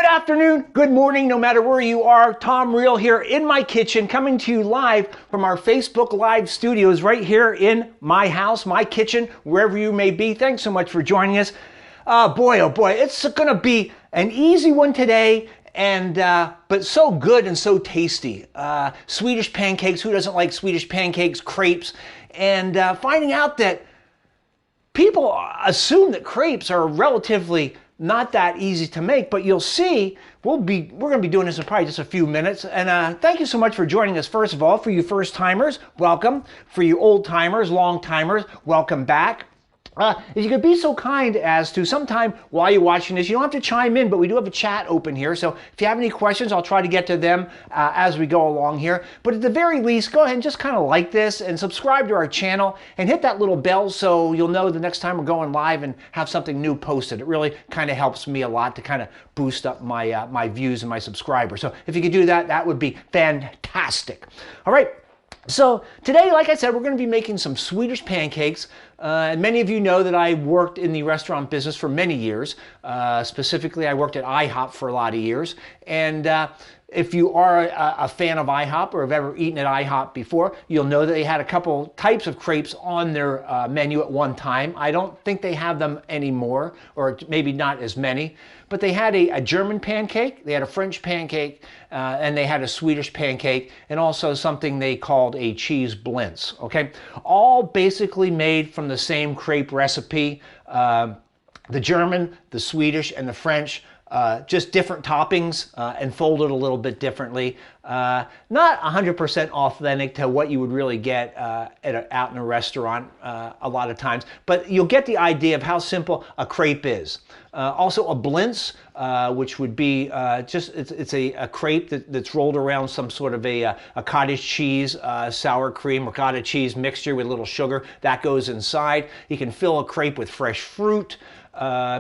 afternoon, good morning, no matter where you are. Tom Riehl here in my kitchen, coming to you live from our Facebook Live studios right here in my house, my kitchen, wherever you may be. Thanks so much for joining us. Oh boy, it's going to be an easy one today, and but so good and so tasty. Swedish pancakes. Who doesn't like Swedish pancakes? Crepes, and finding out that people assume that crepes are relatively not that easy to make, but you'll see we're going to be doing this in probably just a few minutes. And thank you so much for joining us. First of all, for you first timers, welcome. For you old timers, long timers, welcome back. If you could be so kind as to sometime while you're watching this, you don't have to chime in, but we do have a chat open here. So if you have any questions, I'll try to get to them as we go along here. But at the very least, go ahead and just kind of like this and subscribe to our channel and hit that little bell so you'll know the next time we're going live and have something new posted. It really kind of helps me a lot to kind of boost up my, my views and my subscribers. So if you could do that, that would be fantastic. All right. So today, like I said, we're going to be making some Swedish pancakes. And many of you know that I worked in the restaurant business for many years. Specifically, I worked at IHOP for a lot of years. And if you are a fan of IHOP or have ever eaten at IHOP before, you'll know that they had a couple types of crepes on their menu at one time. I don't think they have them anymore, or maybe not as many. But they had a German pancake, they had a French pancake, and they had a Swedish pancake, and also something they called a cheese blintz, okay? All basically made from the same crepe recipe. The German, the Swedish, and the French, just different toppings and folded a little bit differently. Not 100% authentic to what you would really get out in a restaurant a lot of times, but you'll get the idea of how simple a crepe is. Also a blintz, which would be it's a crepe that's rolled around some sort of a cottage cheese, sour cream or cottage cheese mixture with a little sugar. That goes inside. You can fill a crepe with fresh fruit.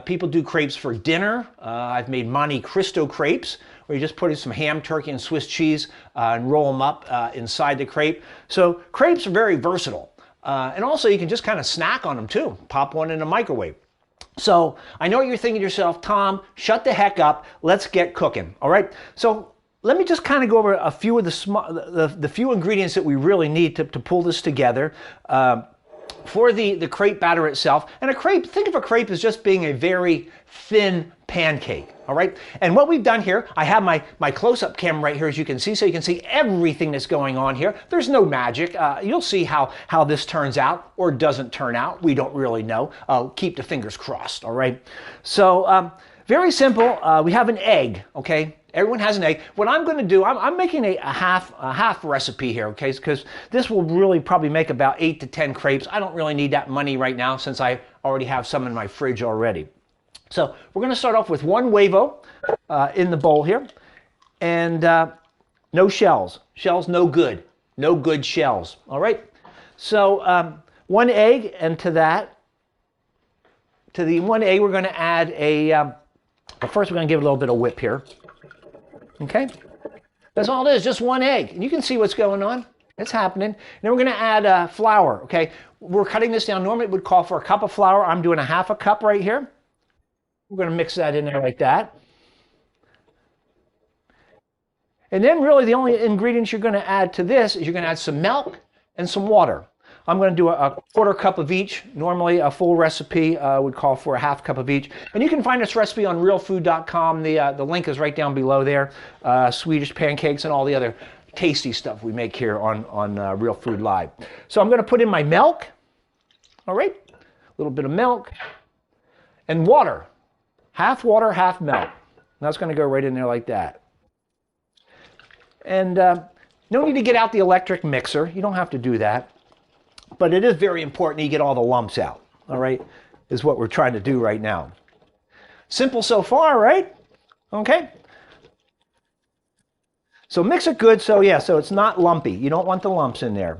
People do crepes for dinner. I've made Monte Cristo crepes, where you just put in some ham, turkey, and Swiss cheese and roll them up inside the crepe. So crepes are very versatile. And also you can just kind of snack on them too. Pop one in a microwave. So I know what you're thinking to yourself, Tom, shut the heck up. Let's get cooking. All right. So let me just kind of go over a few of the few ingredients that we really need to pull this together. For the crepe batter itself. And a crepe, think of a crepe as just being a very thin pancake, all right? And what we've done here, I have my close-up camera right here, as you can see, so you can see everything that's going on here. There's no magic. You'll see how this turns out or doesn't turn out. We don't really know. Keep the fingers crossed, all right? So very simple. We have an egg, okay? Everyone has an egg. What I'm going to do, I'm making a half recipe here, okay? Because this will really probably make about 8 to 10 crepes. I don't really need that many right now since I already have some in my fridge already. So we're going to start off with one huevo in the bowl here, and no shells. Shells no good. No good shells. All right. So one egg, and to the one egg, we're going to add first we're going to give it a little bit of whip here. Okay, that's all it is, just one egg. And you can see what's going on. It's happening. And then we're going to add flour, okay? We're cutting this down. Normally it would call for a cup of flour. I'm doing a half a cup right here. We're going to mix that in there like that. And then really the only ingredients you're going to add to this is you're going to add some milk and some water. I'm going to do a quarter cup of each. Normally a full recipe would call for a half cup of each. And you can find this recipe on realfood.com. The link is right down below there. Swedish pancakes and all the other tasty stuff we make here on Real Food Live. So I'm going to put in my milk. All right. A little bit of milk. And water. Half water, half milk. And that's going to go right in there like that. And no need to get out the electric mixer. You don't have to do that. But it is very important you get all the lumps out, all right, is what we're trying to do right now. Simple so far, right? Okay. So mix it good so it's not lumpy. You don't want the lumps in there.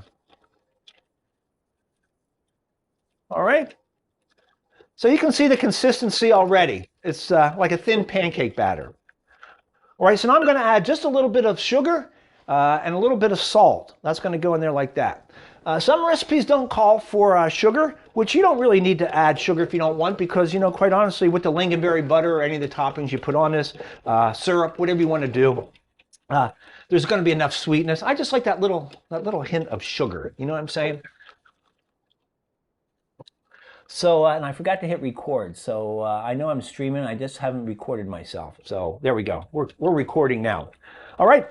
All right. So you can see the consistency already. It's like a thin pancake batter. All right, so now I'm going to add just a little bit of sugar and a little bit of salt. That's going to go in there like that. Some recipes don't call for sugar, which you don't really need to add sugar if you don't want, because, you know, quite honestly, with the lingonberry butter or any of the toppings you put on this, syrup, whatever you want to do, there's going to be enough sweetness. I just like that little hint of sugar. You know what I'm saying? So, and I forgot to hit record. So I know I'm streaming. I just haven't recorded myself. So there we go. We're recording now. All right.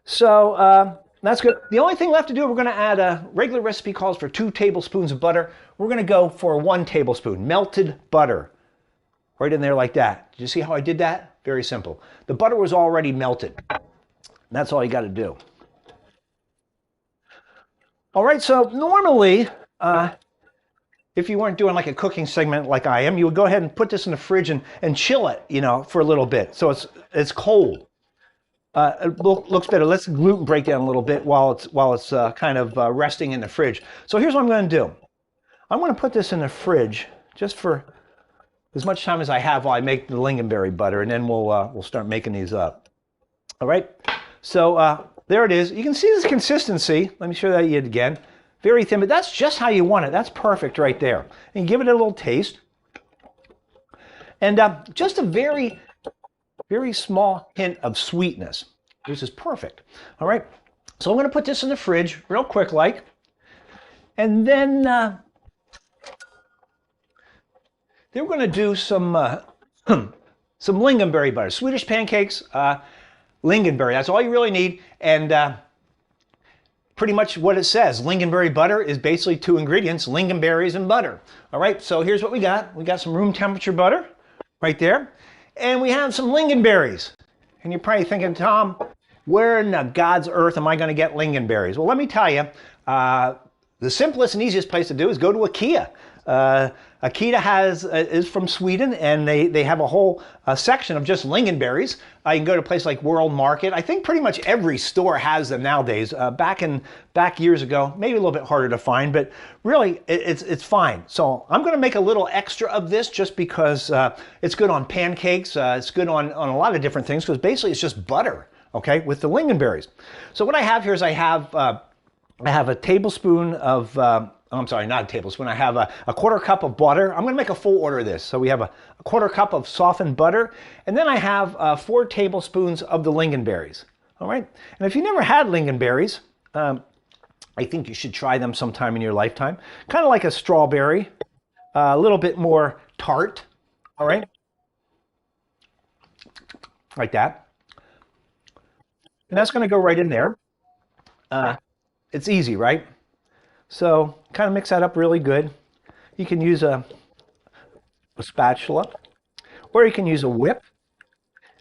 So that's good. The only thing left to do, we're going to add a regular recipe calls for 2 tablespoons of butter. We're going to go for 1 tablespoon melted butter. Right in there like that. Did you see how I did that? Very simple. The butter was already melted. That's all you got to do. All right. So normally, if you weren't doing like a cooking segment like I am, you would go ahead and put this in the fridge and chill it, you know, for a little bit. So it's cold. It looks better. Let's gluten break down a little bit while it's kind of resting in the fridge. So here's what I'm going to do. I'm going to put this in the fridge just for as much time as I have while I make the lingonberry butter, and then we'll start making these up. All right. So there it is. You can see this consistency. Let me show that yet again. Very thin, but that's just how you want it. That's perfect right there. And you give it a little taste. And just a very, very small hint of sweetness. This is perfect. All right. So I'm going to put this in the fridge real quick like. And then we're going to do some lingonberry butter. Swedish pancakes, lingonberry. That's all you really need. And pretty much what it says. Lingonberry butter is basically 2 ingredients, lingonberries and butter. All right, so here's what we got. We got some room temperature butter right there. And we have some lingonberries. And you're probably thinking, Tom, where in God's earth am I going to get lingonberries? Well, let me tell you, the simplest and easiest place to do is go to IKEA. IKEA is from Sweden, and they have a whole section of just lingonberries. You can go to a place like World Market. I think pretty much every store has them nowadays. Back years ago, maybe a little bit harder to find, but really it's fine. So I'm going to make a little extra of this just because it's good on pancakes. It's good on a lot of different things because basically it's just butter, okay, with the lingonberries. So what I have here is I have a tablespoon of I'm sorry, not a tablespoon. I have a 1/4 cup of butter. I'm going to make a full order of this. So we have a 1/4 cup of softened butter. And then I have 4 tablespoons of the lingonberries. All right. And if you never had lingonberries, I think you should try them sometime in your lifetime. Kind of like a strawberry, a little bit more tart. All right. Like that. And that's going to go right in there. It's easy, right? So kind of mix that up really good. You can use a spatula, or you can use a whip,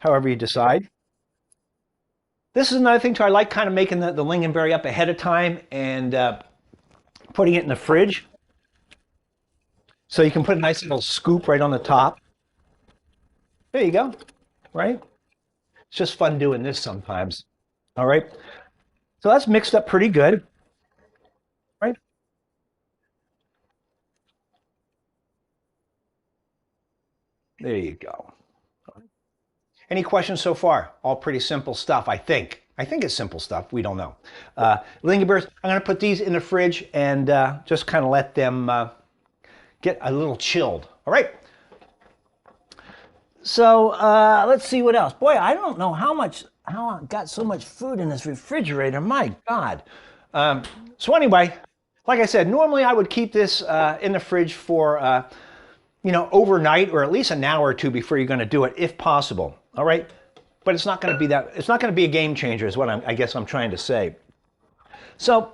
however you decide. This is another thing too. I like kind of making the lingonberry up ahead of time and putting it in the fridge. So you can put a nice little scoop right on the top. There you go, right? It's just fun doing this sometimes. All right. So that's mixed up pretty good. Right? There you go. Any questions so far? All pretty simple stuff, I think. I think it's simple stuff. We don't know. Lingonberries, I'm going to put these in the fridge and just kind of let them get a little chilled. All right. So let's see what else. Boy, I don't know how I got so much food in this refrigerator. My God. So anyway, like I said, normally I would keep this in the fridge for, overnight or at least an hour or two before you're going to do it, if possible. All right. But it's not going to be it's not going to be a game changer is what I guess I'm trying to say. So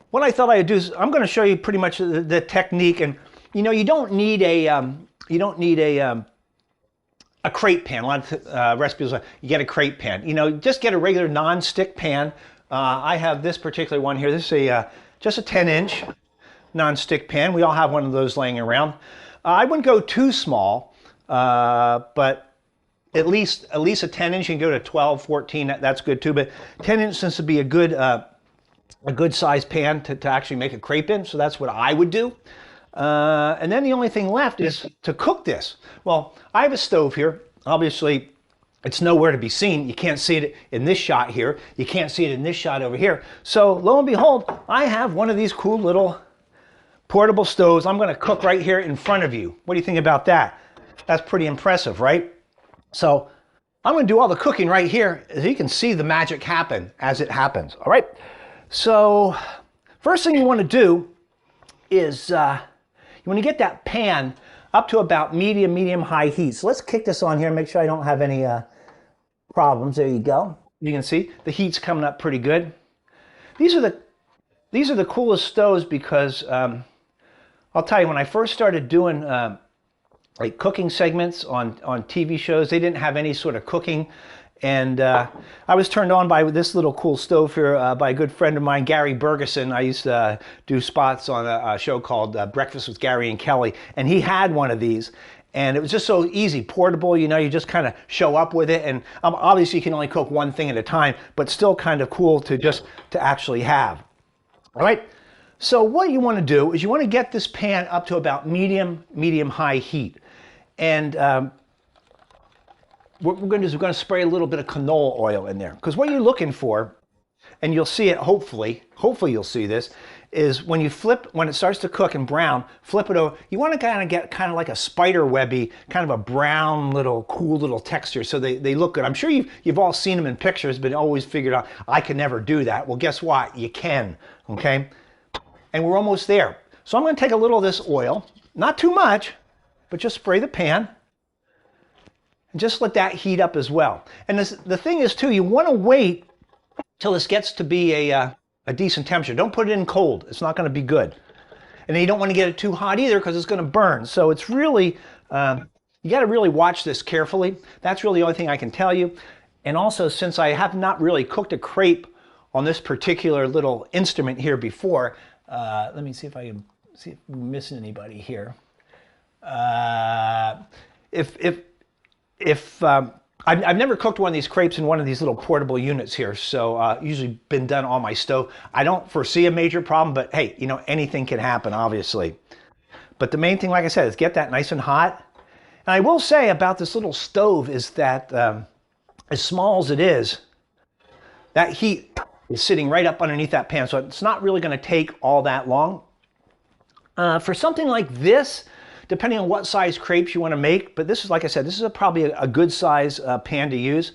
what I thought I'd do is I'm going to show you pretty much the technique. And, you don't need a crepe pan. A lot of recipes, you get a crepe pan. Just get a regular non-stick pan. I have this particular one here. This is just a 10-inch non-stick pan. We all have one of those laying around. I wouldn't go too small, but at least a 10-inch. You can go to 12, 14. That's good too. But 10-inch seems to be a good size pan to actually make a crepe in. So that's what I would do. And then the only thing left is to cook this. Well, I have a stove here. Obviously, it's nowhere to be seen. You can't see it in this shot here. You can't see it in this shot over here. So lo and behold, I have one of these cool little portable stoves. I'm going to cook right here in front of you. What do you think about that? That's pretty impressive, right? So I'm going to do all the cooking right here, so you can see the magic happen as it happens. All right. So first thing you want to do is you want to get that pan up to about medium high heat. So let's kick this on here and make sure I don't have any problems. There you go. You can see the heat's coming up pretty good. These are the coolest stoves because I'll tell you, when I first started doing like cooking segments on TV shows, they didn't have any sort of cooking. And I was turned on by this little cool stove here by a good friend of mine, Gary Bergeson. I used to do spots on a show called Breakfast with Gary and Kelly, and he had one of these. And it was just so easy, portable, you know, you just kind of show up with it. And obviously you can only cook one thing at a time, but still kind of cool to actually have. All right, so what you want to do is you want to get this pan up to about medium high heat. And what we're going to do is we're going to spray a little bit of canola oil in there. Because what you're looking for, and you'll see it hopefully you'll see this, is when it starts to cook and brown, flip it over. You want to kind of get kind of like a spider webby, kind of a brown little, cool little texture so they look good. I'm sure you've all seen them in pictures, but always figured out, I can never do that. Well, guess what? You can, okay? And we're almost there. So I'm going to take a little of this oil, not too much, but just spray the pan and just let that heat up as well. And the thing is too, you want to wait till this gets to be a decent temperature. Don't put it in cold. It's not going to be good. And then you don't want to get it too hot either because it's going to burn. So it's really, you got to really watch this carefully. That's really the only thing I can tell you. And also, since I have not really cooked a crepe on this particular little instrument here before, let me see if I can see if I'm missing anybody here. I've never cooked one of these crepes in one of these little portable units here, so usually been done on my stove. I don't foresee a major problem, but hey, you know, anything can happen, obviously. But the main thing, like I said, is get that nice and hot. And I will say about this little stove is that as small as it is, that heat is sitting right up underneath that pan, so it's not really going to take all that long. For something like this, depending on what size crepes you want to make, but this is, like I said, this is probably a good size pan to use.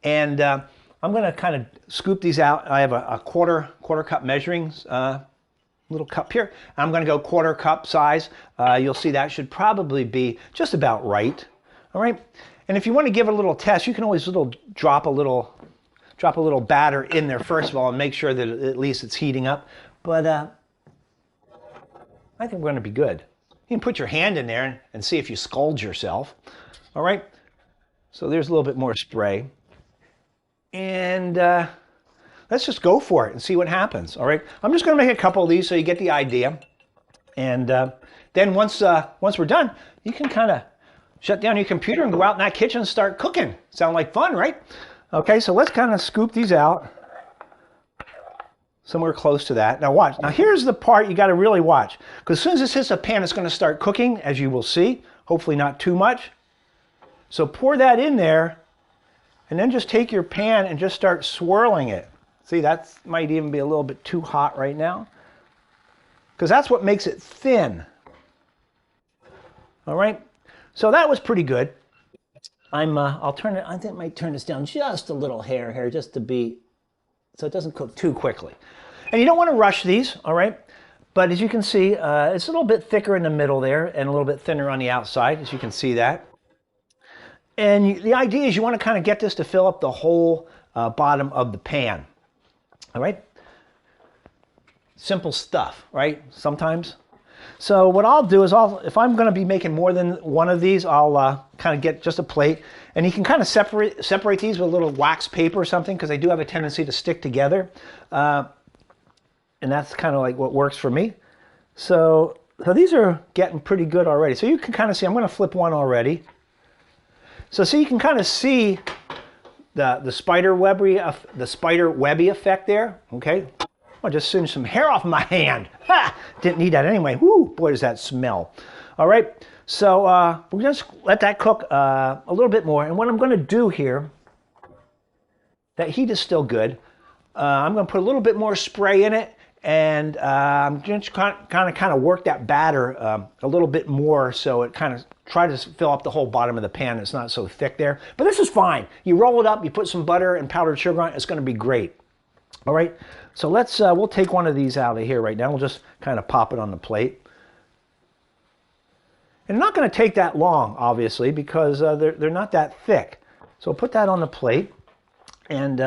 And I'm going to kind of scoop these out. I have a quarter cup measuring little cup here. I'm going to go quarter cup size. You'll see that should probably be just about right. All right. And if you want to give it a little test, you can always drop a little batter in there first of all and make sure that at least it's heating up. But I think we're going to be good. You can put your hand in there and see if you scald yourself. All right. So there's a little bit more spray. And let's just go for it and see what happens. All right. I'm just going to make a couple of these so you get the idea. And then once we're done, you can kind of shut down your computer and go out in that kitchen and start cooking. Sound like fun, right? Okay. So let's kind of scoop these out somewhere close to that. Now watch. Now here's the part you got to really watch. Because as soon as this hits the pan, it's going to start cooking, as you will see. Hopefully not too much. So pour that in there, and then just take your pan and just start swirling it. See, that might even be a little bit too hot right now. Because that's what makes it thin. All right. So that was pretty good. I'll turn it, I think I might turn this down just a little hair here, just to be, so it doesn't cook too quickly. And you don't want to rush these, all right? But as you can see, it's a little bit thicker in the middle there and a little bit thinner on the outside, as you can see that. And the idea is you want to kind of get this to fill up the whole bottom of the pan, all right? Simple stuff, right? Sometimes. So what I'll do is if I'm going to be making more than one of these, I'll kind of get just a plate. And you can kind of separate these with a little wax paper or something, because they do have a tendency to stick together. And that's kind of like what works for me. So these are getting pretty good already. So you can kind of see, I'm going to flip one already. So see, you can kind of see the spider webby effect there. Okay, I'll just singe some hair off my hand. Ha! Didn't need that anyway. Woo! boy, does that smell. All right, so we're just let that cook a little bit more. And what I'm going to do here, that heat is still good. I'm going to put a little bit more spray in it, and I'm just kind of work that batter a little bit more, so it kind of try to fill up the whole bottom of the pan. It's not so thick there, but this is fine. You roll it up, you put some butter and powdered sugar on it. It's going to be great. All right, so let's we'll take one of these out of here right now. We'll just kind of pop it on the plate. And not going to take that long, obviously, because they're not that thick. So we'll put that on the plate, and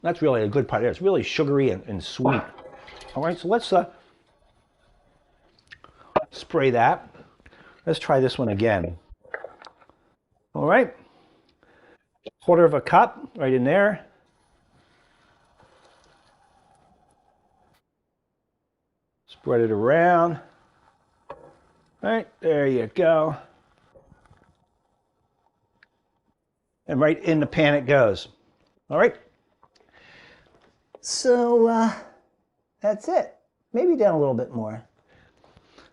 that's really a good part there. It's really sugary and sweet. All right, so let's spray that. Let's try this one again. All right, 1/4 cup right in there. Spread it around. All right, there you go. And right in the pan it goes. All right. So that's it. Maybe down a little bit more.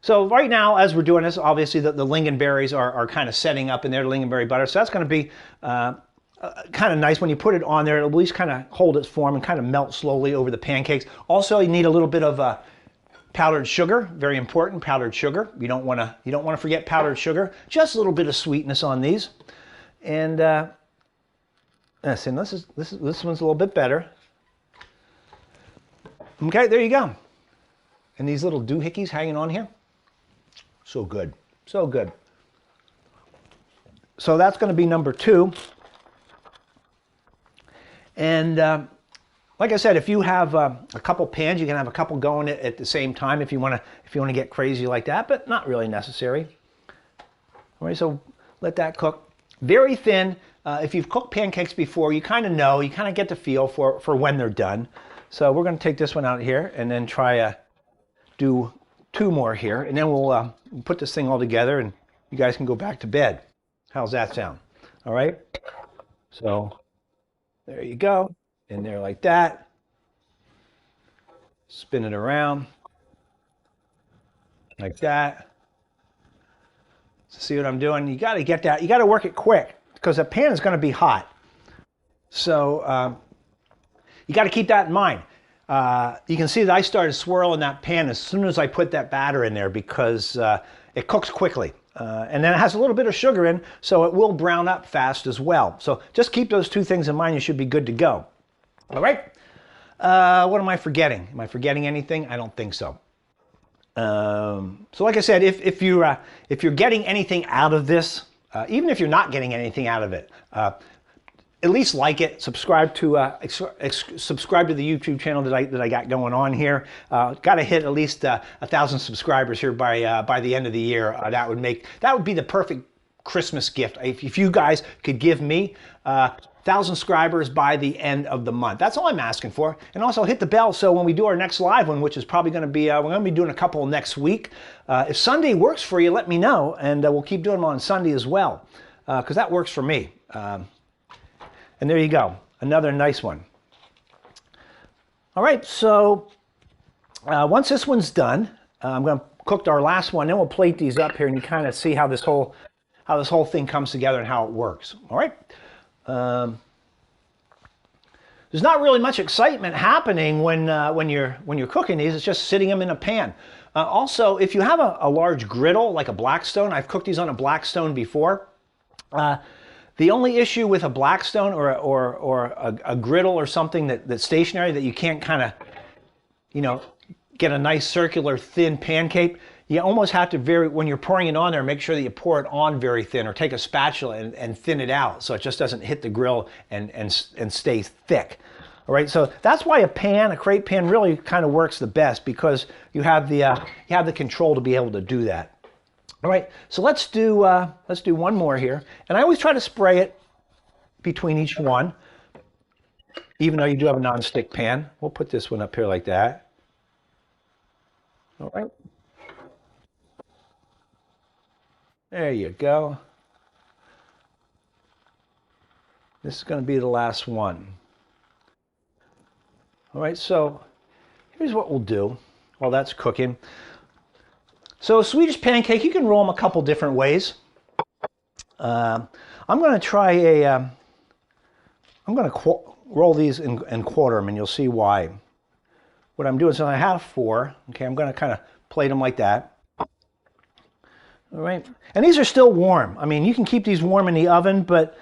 So right now, as we're doing this, obviously the lingonberries are kind of setting up in there, the lingonberry butter. So that's going to be kind of nice when you put it on there. It'll at least kind of hold its form and kind of melt slowly over the pancakes. Also, you need a little bit of powdered sugar, very important, powdered sugar. You don't want to forget powdered sugar. Just a little bit of sweetness on these, and this one's a little bit better. Okay, there you go. And these little doohickeys hanging on here, so good, so good. So that's going to be number 2, and like I said, if you have a couple pans, you can have a couple going at the same time if you want to get crazy like that, but not really necessary. All right, so let that cook very thin. If you've cooked pancakes before, you kind of know, you kind of get the feel for when they're done. So we're going to take this one out here and then try do 2 more here, and then we'll put this thing all together, and you guys can go back to bed. How's that sound? All right. So there you go. In there like that. Spin it around like that. See what I'm doing? You got to get that. You got to work it quick because the pan is going to be hot. So you got to keep that in mind. You can see that I started swirling that pan as soon as I put that batter in there because it cooks quickly. And then it has a little bit of sugar in, so it will brown up fast as well. So just keep those 2 things in mind. You should be good to go. All right. What am I forgetting? Am I forgetting anything? I don't think so. So like I said, if you're getting anything out of this, even if you're not getting anything out of it, at least like it, subscribe to subscribe to the YouTube channel that I got going on here. Got to hit at least 1,000 subscribers here by the end of the year. That would be the perfect Christmas gift if you guys could give me 1,000 subscribers by the end of the month. That's all I'm asking for. And also hit the bell so when we do our next live one, which is probably going to be, we're going to be doing a couple next week. If Sunday works for you, let me know, and we'll keep doing them on Sunday as well, because that works for me. And there you go, another nice one. All right, so once this one's done, I'm going to cook our last one, then we'll plate these up here, and you kind of see how this whole thing comes together and how it works. All right. There's not really much excitement happening when you're cooking these. It's just sitting them in a pan. Also, if you have a large griddle like a Blackstone, I've cooked these on a Blackstone before. The only issue with a Blackstone or a griddle or something that's stationary that you can't kind of, get a nice circular thin pancake, you almost have to when you're pouring it on there, make sure that you pour it on very thin, or take a spatula and thin it out so it just doesn't hit the grill and stay thick. All right, so that's why a crepe pan really kind of works the best, because you have the control to be able to do that. All right, so let's do one more here, and I always try to spray it between each one, even though you do have a non-stick pan. We'll put this one up here like that. All right. There you go. This is going to be the last one. All right, so here's what we'll do. while that's cooking. So Swedish pancake, you can roll them a couple different ways. I'm going to try I'm going to roll these and quarter them, and you'll see why. What I'm doing is I have 4. Okay, I'm going to kind of plate them like that. All right, and these are still warm. I mean, you can keep these warm in the oven, but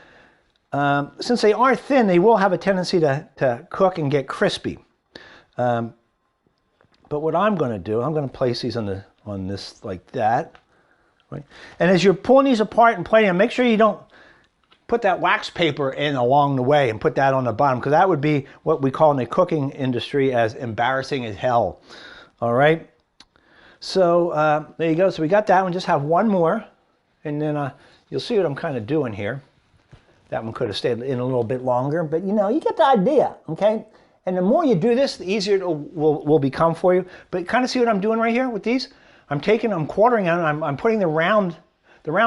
since they are thin, they will have a tendency to cook and get crispy. But what I'm going to do, I'm going to place these on this like that. Right? And as you're pulling these apart and plating them, make sure you don't put that wax paper in along the way and put that on the bottom, because that would be what we call in the cooking industry as embarrassing as hell. All right. So there you go. So we got that one. Just have one more, and then you'll see what I'm kind of doing here. That one could have stayed in a little bit longer, but you know, you get the idea. Okay. And the more you do this, the easier it will become for you. But kind of see what I'm doing right here with these? I'm quartering them, I'm putting the round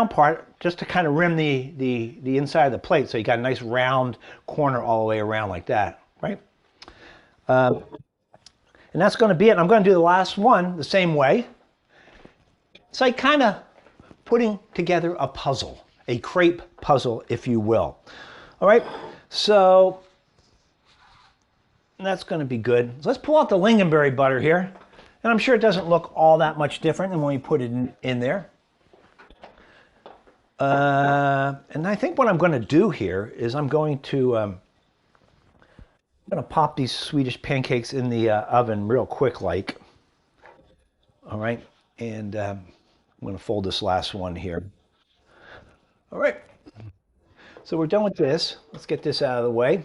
part just to kind of rim the inside of the plate. So you got a nice round corner all the way around like that, right? And that's going to be it. I'm going to do the last one the same way. It's like kind of putting together a puzzle, a crepe puzzle, if you will. All right, so that's going to be good. So let's pull out the lingonberry butter here. And I'm sure it doesn't look all that much different than when we put it in there. And I think what I'm going to do here is I'm going to pop these Swedish pancakes in the oven real quick like. All right. And I'm going to fold this last one here. All right. So we're done with this. Let's get this out of the way,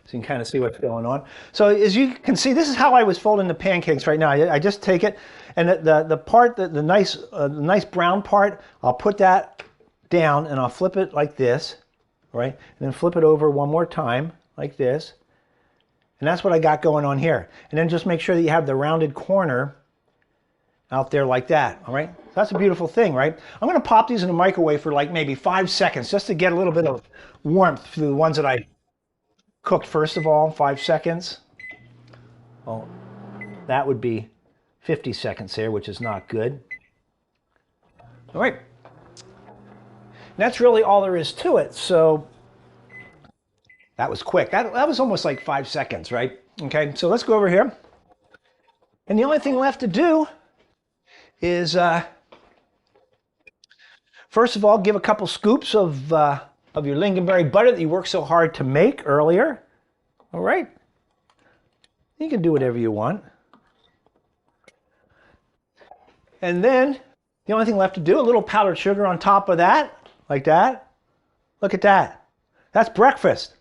so you can kind of see what's going on. So as you can see, this is how I was folding the pancakes right now. I just take it, and the part, the nice brown part, I'll put that down, and I'll flip it like this, right? And then flip it over one more time, like this. And that's what I got going on here. And then just make sure that you have the rounded corner out there like that, all right? So that's a beautiful thing, right? I'm gonna pop these in the microwave for like maybe 5 seconds, just to get a little bit of warmth through the ones that I cooked first of all. 5 seconds. Well, that would be 50 seconds there, which is not good. All right. And that's really all there is to it. So that was quick. That was almost like 5 seconds, right? Okay, so let's go over here. And the only thing left to do is, first of all, give a couple scoops of your lingonberry butter that you worked so hard to make earlier. All right. You can do whatever you want. And then the only thing left to do, a little powdered sugar on top of that, like that. Look at that. That's breakfast.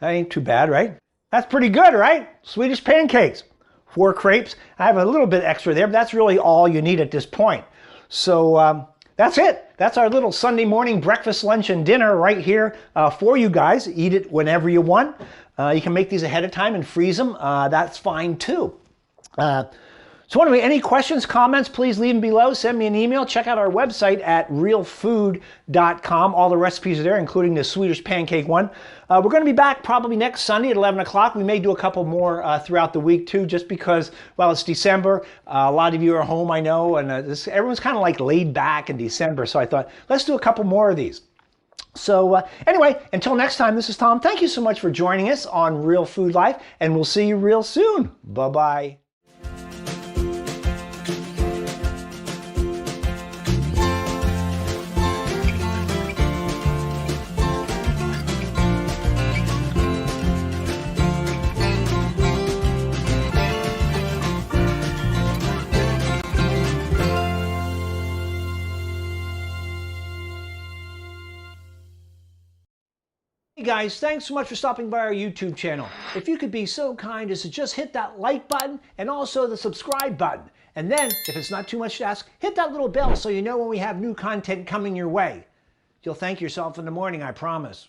That ain't too bad, right? That's pretty good, right? Swedish pancakes. 4 crepes. I have a little bit extra there, but that's really all you need at this point. So that's it. That's our little Sunday morning breakfast, lunch, and dinner right here for you guys. Eat it whenever you want. You can make these ahead of time and freeze them. That's fine too. So anyway, any questions, comments, please leave them below. Send me an email. Check out our website at realfood.com. All the recipes are there, including the Swedish pancake one. We're going to be back probably next Sunday at 11 o'clock. We may do a couple more throughout the week too, just because, well, it's December. A lot of you are home, I know, and everyone's kind of like laid back in December. So I thought, let's do a couple more of these. So anyway, until next time, this is Tom. Thank you so much for joining us on Real Food Life, and we'll see you real soon. Bye-bye. Hey guys, thanks so much for stopping by our YouTube channel. If you could be so kind as to just hit that like button and also the subscribe button. And then, if it's not too much to ask, hit that little bell so you know when we have new content coming your way. You'll thank yourself in the morning, I promise.